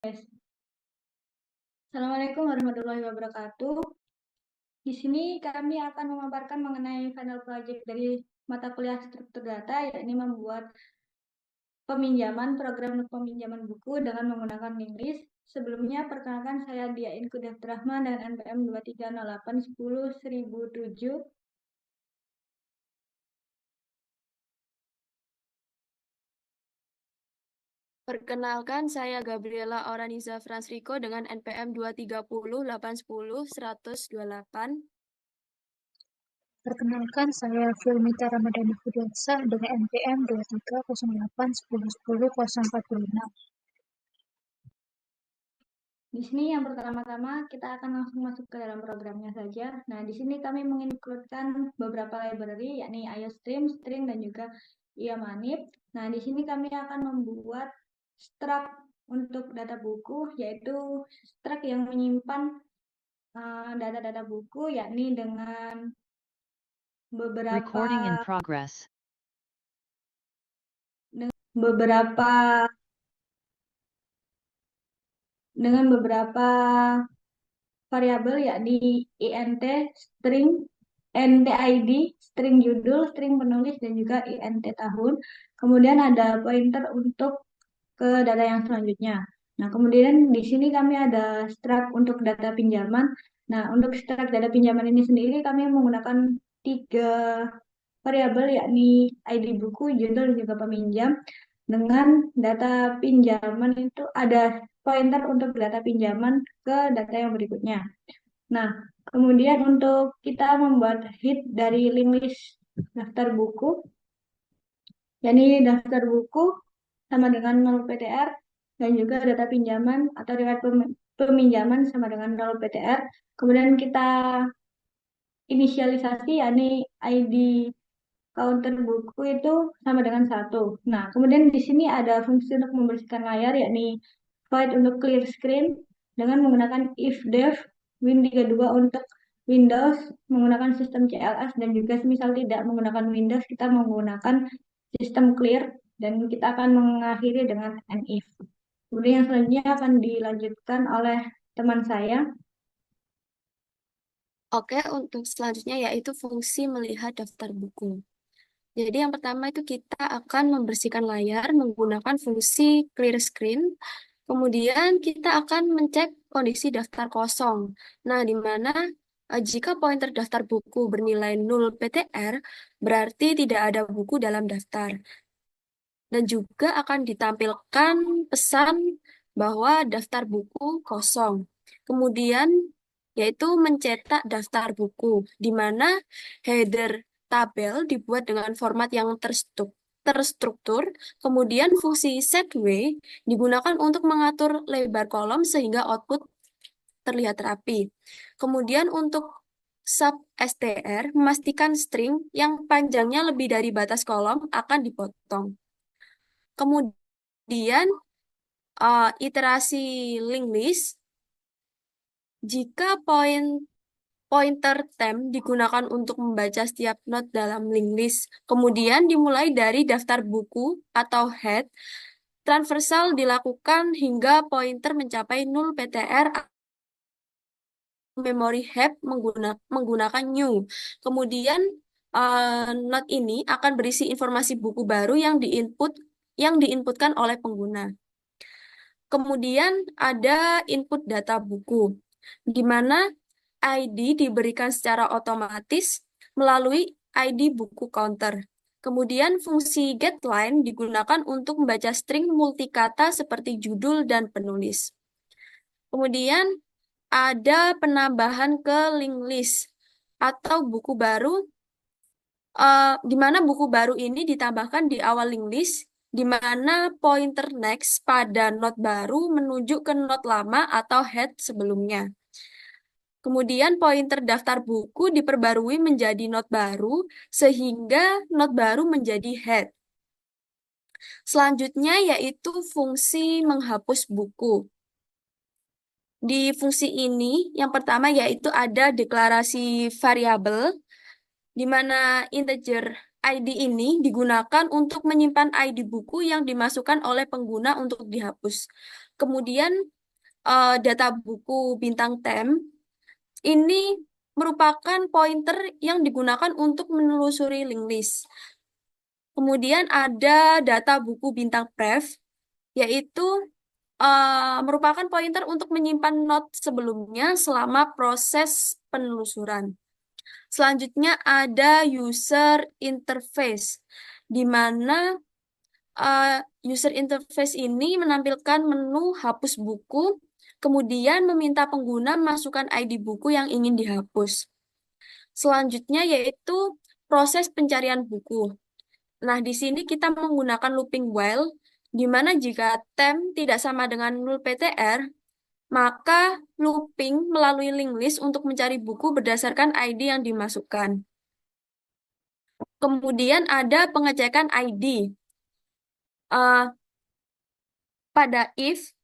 Assalamualaikum warahmatullahi wabarakatuh. Di sini kami akan memaparkan mengenai final project dari mata kuliah struktur data, yakni membuat program peminjaman buku dengan menggunakan link list. Sebelumnya, perkenalkan saya Dia Inku Rahman dengan NPM 2308101007. Perkenalkan, saya Gabriela Oraniza Fransriko dengan NPM 230810128. Perkenalkan, saya Filmita Ramadhani Fudiasa dengan NPM 2308101045. Di sini yang pertama-tama kita akan langsung masuk ke dalam programnya saja. Nah, di sini kami mengincludekan beberapa library, yakni IOStream, String, dan juga IAManip. Nah, di sini kami akan membuat struct untuk data buku, yaitu struct yang menyimpan data-data buku, yakni dengan Recording in progress. dengan beberapa variabel, yakni int, string, ntid, string judul, string penulis, dan juga int tahun. Kemudian ada pointer untuk ke data yang selanjutnya. Nah, kemudian di sini kami ada struct untuk data pinjaman. Nah, untuk struct data pinjaman ini sendiri kami menggunakan 3 variabel, yakni ID buku, judul, dan juga peminjam. Dengan data pinjaman itu ada pointer untuk data pinjaman ke data yang berikutnya. Nah, kemudian untuk kita membuat head dari link list daftar buku, yakni daftar buku sama dengan 0 PTR, dan juga data pinjaman atau riwayat peminjaman sama dengan 0 PTR. Kemudian kita inisialisasi, yakni ID counter buku itu sama dengan 1. Nah, kemudian di sini ada fungsi untuk membersihkan layar, yakni void untuk clear screen dengan menggunakan ifdef win32 untuk Windows menggunakan sistem CLS, dan juga semisal tidak menggunakan Windows, kita menggunakan sistem clear, dan kita akan mengakhiri dengan nif. Kemudian yang selanjutnya akan dilanjutkan oleh teman saya. Oke, untuk selanjutnya yaitu fungsi melihat daftar buku. Jadi yang pertama itu kita akan membersihkan layar menggunakan fungsi clear screen. Kemudian kita akan mencek kondisi daftar kosong. Nah, di mana jika pointer daftar buku bernilai 0 PTR, berarti tidak ada buku dalam daftar. Dan juga akan ditampilkan pesan bahwa daftar buku kosong. Kemudian yaitu mencetak daftar buku, di mana header tabel dibuat dengan format yang terstruktur, kemudian fungsi setWay digunakan untuk mengatur lebar kolom sehingga output terlihat rapi. Kemudian untuk sub str memastikan string yang panjangnya lebih dari batas kolom akan dipotong. Kemudian iterasi link list, jika pointer temp digunakan untuk membaca setiap not dalam link list, kemudian dimulai dari daftar buku atau head, transversal dilakukan hingga pointer mencapai 0 PTR memory heap menggunakan new. Kemudian not ini akan berisi informasi buku baru yang diinputkan oleh pengguna. Kemudian ada input data buku, di mana ID diberikan secara otomatis melalui ID buku counter. Kemudian fungsi getLine digunakan untuk membaca string multikata seperti judul dan penulis. Kemudian ada penambahan ke link list atau buku baru, di mana buku baru ini ditambahkan di awal link list, di mana pointer next pada not baru menuju ke not lama atau head sebelumnya. Kemudian pointer daftar buku diperbarui menjadi not baru, sehingga not baru menjadi head. Selanjutnya yaitu fungsi menghapus buku. Di fungsi ini, yang pertama yaitu ada deklarasi variabel, di mana integer ID ini digunakan untuk menyimpan ID buku yang dimasukkan oleh pengguna untuk dihapus. Kemudian data buku bintang tem ini merupakan pointer yang digunakan untuk menelusuri link list. Kemudian ada data buku bintang pref, yaitu merupakan pointer untuk menyimpan not sebelumnya selama proses penelusuran. Selanjutnya ada user interface, di mana user interface ini menampilkan menu hapus buku, kemudian meminta pengguna masukkan ID buku yang ingin dihapus. Selanjutnya yaitu proses pencarian buku. Nah, di sini kita menggunakan looping while, di mana jika tem tidak sama dengan 0 PTR, maka looping melalui link list untuk mencari buku berdasarkan ID yang dimasukkan. Kemudian ada pengecekan ID. Pada if,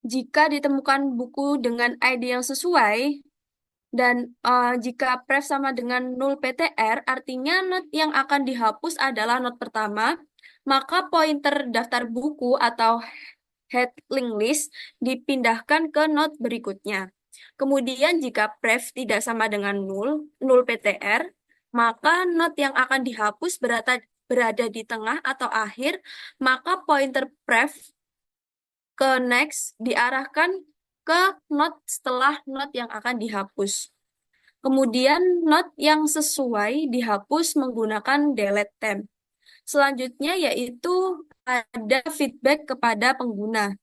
jika ditemukan buku dengan ID yang sesuai, dan jika pref sama dengan 0 PTR, artinya not yang akan dihapus adalah not pertama, maka pointer daftar buku atau head link list dipindahkan ke not berikutnya. Kemudian jika pref tidak sama dengan 0 PTR, maka not yang akan dihapus berada di tengah atau akhir, maka pointer pref ke next diarahkan ke not setelah not yang akan dihapus. Kemudian not yang sesuai dihapus menggunakan delete tem. Selanjutnya yaitu ada feedback kepada pengguna.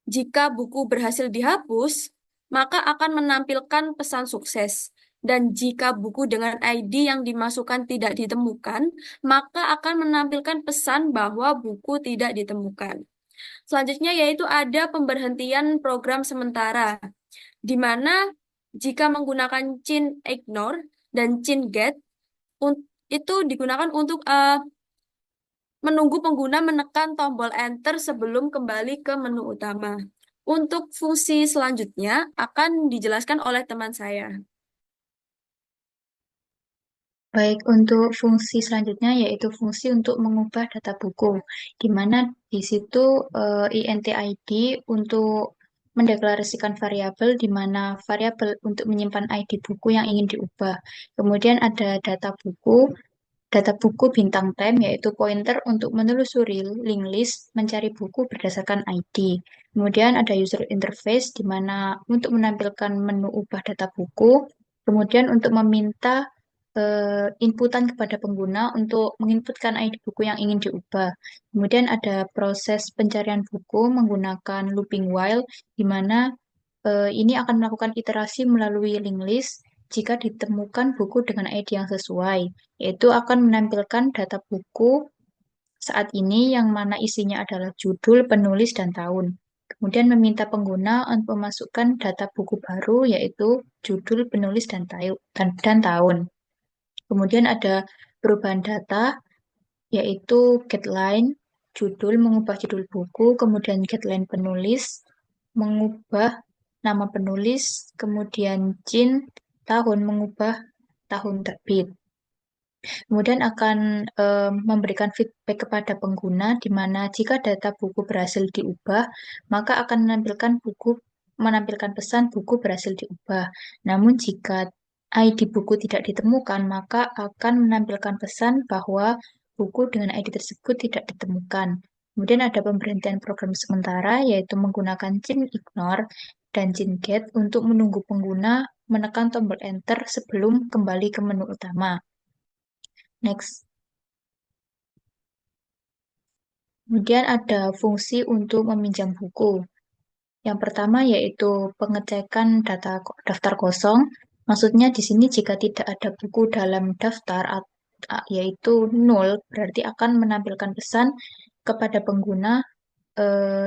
Jika buku berhasil dihapus, maka akan menampilkan pesan sukses. Dan jika buku dengan ID yang dimasukkan tidak ditemukan, maka akan menampilkan pesan bahwa buku tidak ditemukan. Selanjutnya yaitu ada pemberhentian program sementara, di mana jika menggunakan chain ignore dan chain get, itu digunakan untuk menunggu pengguna menekan tombol enter sebelum kembali ke menu utama. Untuk fungsi selanjutnya akan dijelaskan oleh teman saya. Baik, untuk fungsi selanjutnya yaitu fungsi untuk mengubah data buku, di mana di situ int id untuk mendeklarasikan variabel, di mana variabel untuk menyimpan ID buku yang ingin diubah. Kemudian ada data buku bintang tem, yaitu pointer untuk menelusuri link list mencari buku berdasarkan ID. Kemudian ada user interface, di mana untuk menampilkan menu ubah data buku. Kemudian untuk meminta inputan kepada pengguna untuk menginputkan ID buku yang ingin diubah. Kemudian ada proses pencarian buku menggunakan looping while, di mana ini akan melakukan iterasi melalui link list jika ditemukan buku dengan ID yang sesuai, yaitu akan menampilkan data buku saat ini yang mana isinya adalah judul, penulis, dan tahun. Kemudian meminta pengguna untuk memasukkan data buku baru, yaitu judul, penulis, dan tahun. Kemudian ada perubahan data, yaitu getLine, judul, mengubah judul buku, kemudian getLine penulis, mengubah nama penulis, kemudian Jin, tahun, mengubah tahun terbit. Kemudian akan memberikan feedback kepada pengguna, di mana jika data buku berhasil diubah, maka akan menampilkan pesan buku berhasil diubah. Namun jika ID buku tidak ditemukan, maka akan menampilkan pesan bahwa buku dengan ID tersebut tidak ditemukan. Kemudian ada pemberhentian program sementara, yaitu menggunakan chain ignore dan chain get untuk menunggu pengguna menekan tombol enter sebelum kembali ke menu utama. Next. Kemudian ada fungsi untuk meminjam buku. Yang pertama yaitu pengecekan daftar kosong. Maksudnya di sini jika tidak ada buku dalam daftar yaitu 0, berarti akan menampilkan pesan kepada pengguna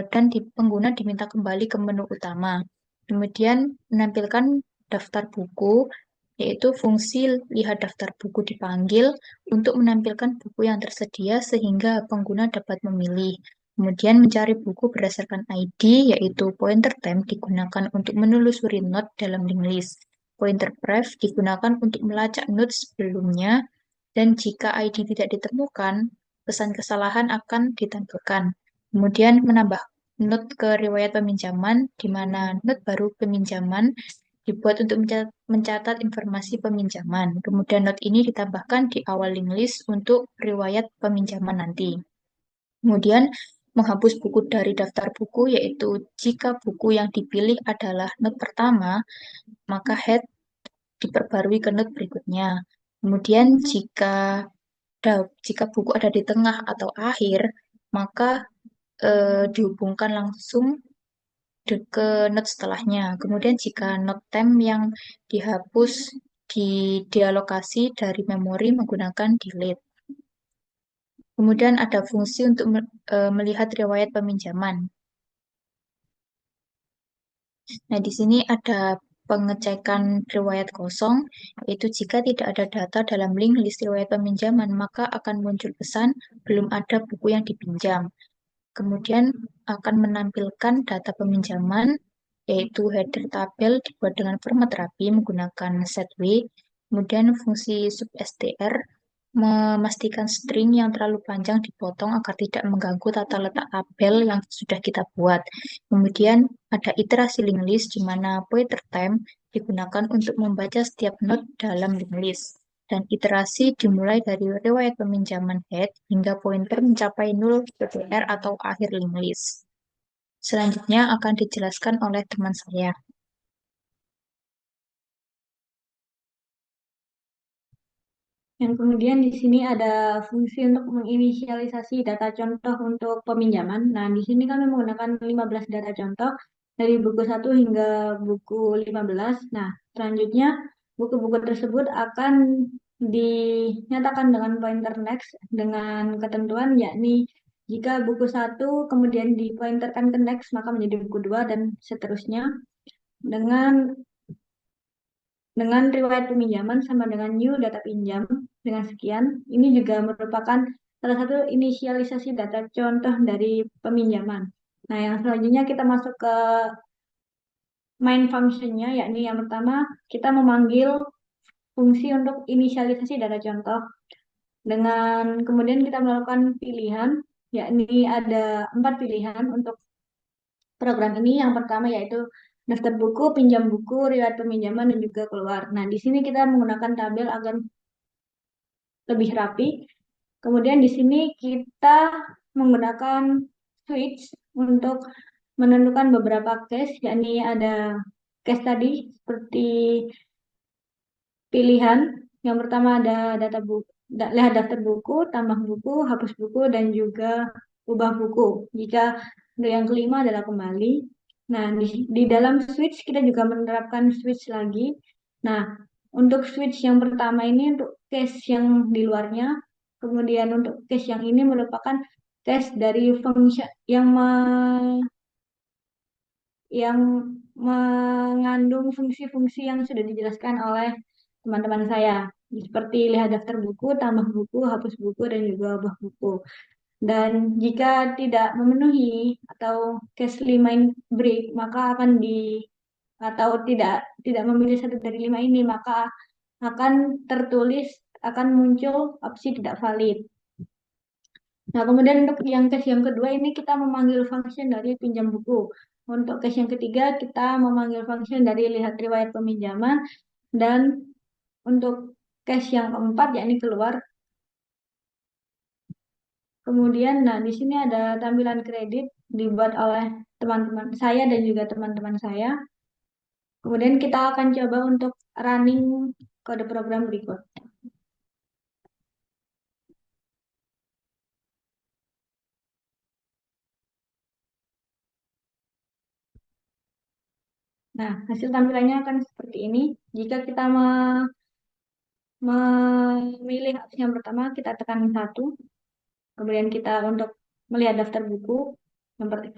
dan pengguna diminta kembali ke menu utama. Kemudian menampilkan daftar buku, yaitu fungsi lihat daftar buku dipanggil untuk menampilkan buku yang tersedia sehingga pengguna dapat memilih. Kemudian mencari buku berdasarkan ID, yaitu pointer tem digunakan untuk menelusuri not dalam link list. Pointer pref digunakan untuk melacak not sebelumnya, dan jika ID tidak ditemukan, pesan kesalahan akan ditampilkan. Kemudian menambah note ke riwayat peminjaman, di mana note baru peminjaman dibuat untuk mencatat informasi peminjaman. Kemudian note ini ditambahkan di awal link list untuk riwayat peminjaman nanti. Kemudian menghapus buku dari daftar buku, yaitu jika buku yang dipilih adalah note pertama, maka head diperbarui ke note berikutnya. Kemudian jika buku ada di tengah atau akhir, maka dihubungkan langsung ke note setelahnya. Kemudian jika note temp yang dihapus dialokasi dari memori menggunakan delete. Kemudian ada fungsi untuk melihat riwayat peminjaman. Nah, di sini ada pengecekan riwayat kosong, yaitu jika tidak ada data dalam link list riwayat peminjaman, maka akan muncul pesan belum ada buku yang dipinjam. Kemudian akan menampilkan data peminjaman, yaitu header tabel dibuat dengan format rapi menggunakan setW. Kemudian fungsi substr memastikan string yang terlalu panjang dipotong agar tidak mengganggu tata letak tabel yang sudah kita buat. Kemudian ada iterasi link list di mana pointer time digunakan untuk membaca setiap node dalam link list. Dan iterasi dimulai dari riwayat peminjaman head hingga pointer mencapai 0 PPR atau akhir link list. Selanjutnya akan dijelaskan oleh teman saya. Dan kemudian di sini ada fungsi untuk menginisialisasi data contoh untuk peminjaman. Nah, di sini kami menggunakan 15 data contoh dari buku 1 hingga buku 15. Nah, selanjutnya buku-buku tersebut akan dinyatakan dengan pointer next dengan ketentuan yakni jika buku 1 kemudian dipointerkan ke next maka menjadi buku 2 dan seterusnya dengan riwayat peminjaman sama dengan new data pinjam dengan sekian. Ini juga merupakan salah satu inisialisasi data contoh dari peminjaman. Nah, yang selanjutnya kita masuk ke main functionnya, yakni yang pertama kita memanggil fungsi untuk inisialisasi data contoh. Dengan kemudian kita melakukan pilihan, yakni ada 4 pilihan untuk program ini. Yang pertama yaitu daftar buku, pinjam buku, riwayat peminjaman, dan juga keluar. Nah, di sini kita menggunakan tabel agar lebih rapi. Kemudian di sini kita menggunakan switch untuk menentukan beberapa case, yakni ada case tadi seperti pilihan. Yang pertama ada data buku, lihat daftar buku, tambah buku, hapus buku, dan juga ubah buku. Jika yang kelima adalah kembali. Nah, di dalam switch kita juga menerapkan switch lagi. Nah, untuk switch yang pertama ini untuk case yang di luarnya, kemudian untuk case yang ini merupakan case dari function yang mengandung fungsi-fungsi yang sudah dijelaskan oleh teman-teman saya. Seperti lihat daftar buku, tambah buku, hapus buku, dan juga ubah buku. Dan jika tidak memenuhi atau case 5 ini break, maka akan atau tidak memilih satu dari 5 ini, maka akan akan muncul opsi tidak valid. Nah, kemudian untuk yang case yang kedua ini kita memanggil function dari pinjam buku. Untuk case yang ketiga kita memanggil function dari lihat riwayat peminjaman, dan untuk case yang keempat yakni keluar. Kemudian, nah di sini ada tampilan kredit dibuat oleh teman-teman saya dan juga teman-teman saya. Kemudian kita akan coba untuk running kode program berikut. Nah, hasil tampilannya akan seperti ini. Jika kita memilih opsi yang pertama, kita tekan 1. Kemudian kita untuk melihat daftar buku,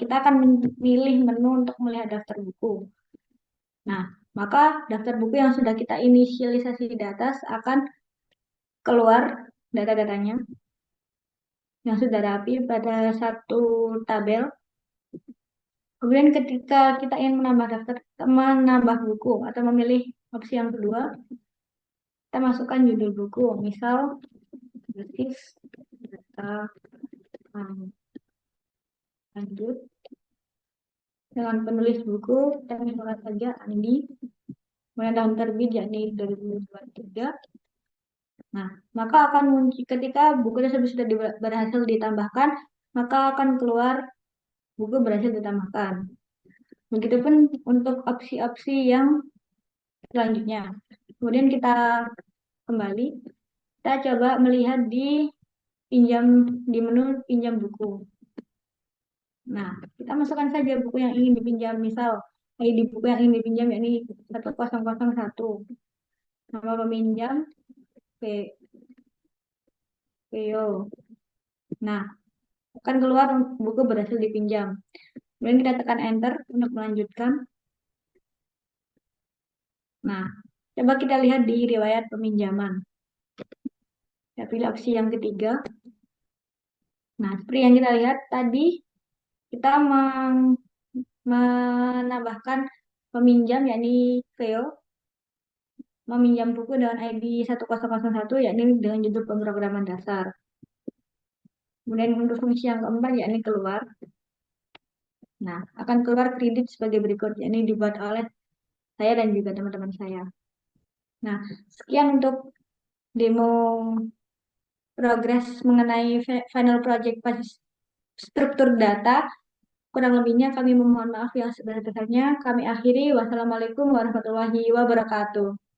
kita akan memilih menu untuk melihat daftar buku. Nah, maka daftar buku yang sudah kita inisialisasi di atas akan keluar data-datanya yang sudah rapi pada satu tabel. Kemudian ketika kita ingin menambah buku atau memilih opsi yang kedua, kita masukkan judul buku, misal basis data Lanjut. Dengan penulis buku, kita misalkan saja Andi. Kemudian tahun terbit yakni 2023. Nah, maka akan muncul ketika buku tersebut sudah berhasil ditambahkan, maka akan keluar buku berhasil ditambahkan. Begitupun untuk opsi-opsi yang selanjutnya. Kemudian kita kembali, kita coba melihat di menu pinjam buku. Nah, kita masukkan saja buku yang ingin dipinjam. Misal, ID buku yang ingin dipinjam yakni 1001. Nama peminjam Veo. Nah, akan keluar buku berhasil dipinjam. Kemudian kita tekan enter untuk melanjutkan. Nah, coba kita lihat di riwayat peminjaman. Kita pilih opsi yang ketiga. Nah, seperti yang kita lihat tadi, kita menambahkan peminjam yakni Veo meminjam buku dengan ID 1001 yakni dengan judul pemrograman dasar. Kemudian untuk fungsi yang keempat yakni keluar. Nah, akan keluar kredit sebagai berikut yakni dibuat oleh saya dan juga teman-teman saya. Nah, sekian untuk demo progres mengenai final project struktur data. Kurang lebihnya kami memohon maaf yang sebesar-besarnya. Kami akhiri. Wassalamualaikum warahmatullahi wabarakatuh.